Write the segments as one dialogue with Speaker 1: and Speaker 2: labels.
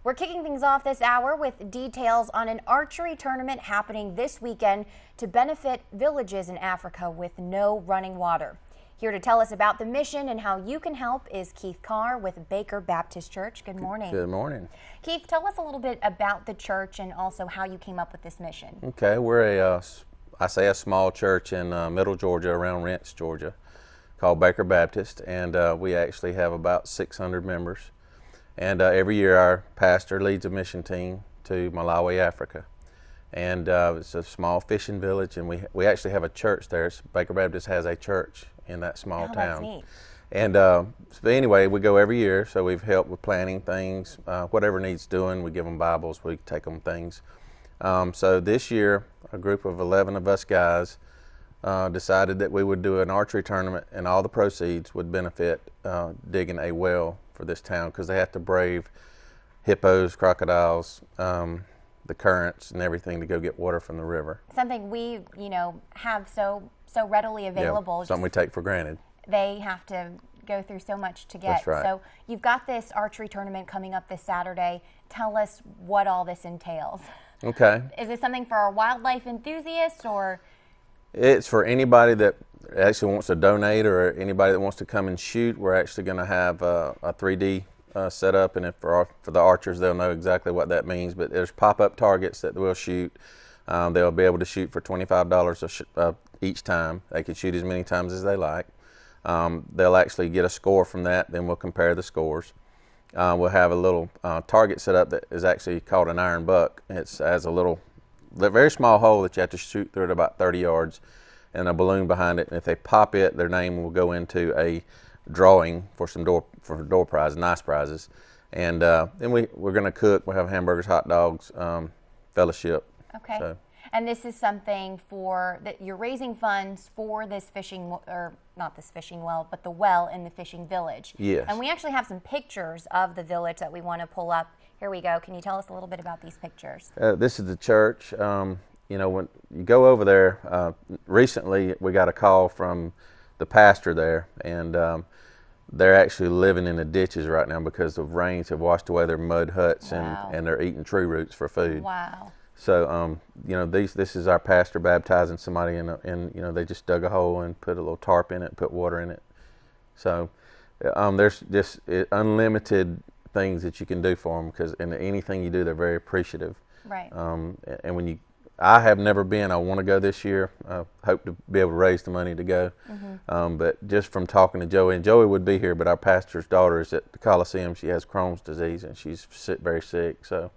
Speaker 1: We're kicking things off this hour with details on an archery tournament happening this weekend to benefit villages in Africa with no running water. Here to tell us about the mission and how you can help is Keith Carr with Baker Baptist Church. Good morning.
Speaker 2: Good morning.
Speaker 1: Keith, tell us a little bit about the church and also how you came up with this mission.
Speaker 2: Okay, we're a small church in middle Georgia, around Rentz, Georgia, called Baker Baptist, and we actually have about 600 members. And every year our pastor leads a mission team to Malawi, Africa. And it's a small fishing village, and we actually have a church there. Baker Baptist has a church in that small town.
Speaker 1: That's neat.
Speaker 2: And but anyway, we go every year, so we've helped with planning things, whatever needs doing. We give them Bibles, we take them things. So this year, a group of 11 of us guys decided that we would do an archery tournament, and all the proceeds would benefit digging a well for this town, because they have to brave hippos, crocodiles, the currents and everything to go get water from the river.
Speaker 1: Something we, have so readily available.
Speaker 2: Yeah, something we take for granted.
Speaker 1: They have to go through so much to get.
Speaker 2: That's right.
Speaker 1: So you've got this archery tournament coming up this Saturday. Tell us what all this entails.
Speaker 2: Okay.
Speaker 1: Is this something for our wildlife enthusiasts, or?
Speaker 2: It's for anybody that actually wants to donate, or anybody that wants to come and shoot. We're actually going to have a 3D set up, and for the archers, they'll know exactly what that means. But there's pop-up targets that we'll shoot. They'll be able to shoot for $25 each time. They can shoot as many times as they like. They'll actually get a score from that. Then we'll compare the scores. We'll have a little target set up that is actually called an iron buck. It has a very small hole that you have to shoot through at about 30 yards, and a balloon behind it. And if they pop it, their name will go into a drawing for some door prizes, nice prizes. And then we're going to cook. We'll have hamburgers, hot dogs, fellowship.
Speaker 1: Okay.
Speaker 2: So.
Speaker 1: And this is something that you're raising funds for this fishing, or not this fishing well, but the well in the fishing village.
Speaker 2: Yes.
Speaker 1: And we actually have some pictures of the village that we want to pull up. Here we go. Can you tell us a little bit about these pictures?
Speaker 2: This is the church. When you go over there, recently we got a call from the pastor there, and they're actually living in the ditches right now because the rains have washed away their mud huts.
Speaker 1: Wow.
Speaker 2: and they're eating tree roots for food.
Speaker 1: Wow.
Speaker 2: So, this is our pastor baptizing somebody, and they just dug a hole and put a little tarp in it and put water in it. So, there's just unlimited things that you can do for them, because in anything you do, they're very appreciative.
Speaker 1: Right.
Speaker 2: And I have never been. I want to go this year. Hope to be able to raise the money to go. Mm-hmm. But just from talking to Joey, and Joey would be here, but our pastor's daughter is at the Coliseum. She has Crohn's disease, and she's very sick. So,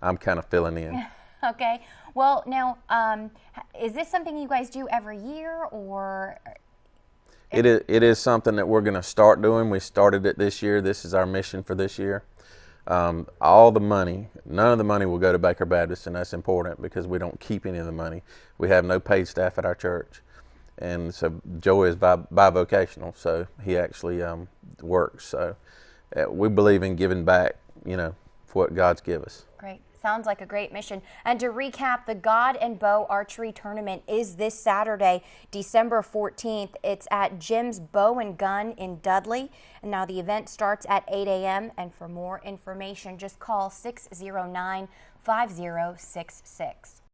Speaker 2: I'm kind of filling in.
Speaker 1: Okay. Well, now, is this something you guys do every year, or?
Speaker 2: It is something that we're going to start doing. We started it this year. This is our mission for this year. All the money, none of the money will go to Baker Baptist, and that's important because we don't keep any of the money. We have no paid staff at our church. And so Joey is bivocational, so he actually works. So we believe in giving back, for what God's given us.
Speaker 1: Great. Sounds like a great mission. And to recap, the God and Bow Archery Tournament is this Saturday, December 14th. It's at Jim's Bow and Gun in Dudley. And now the event starts at 8 a.m. And for more information, just call 609-5066.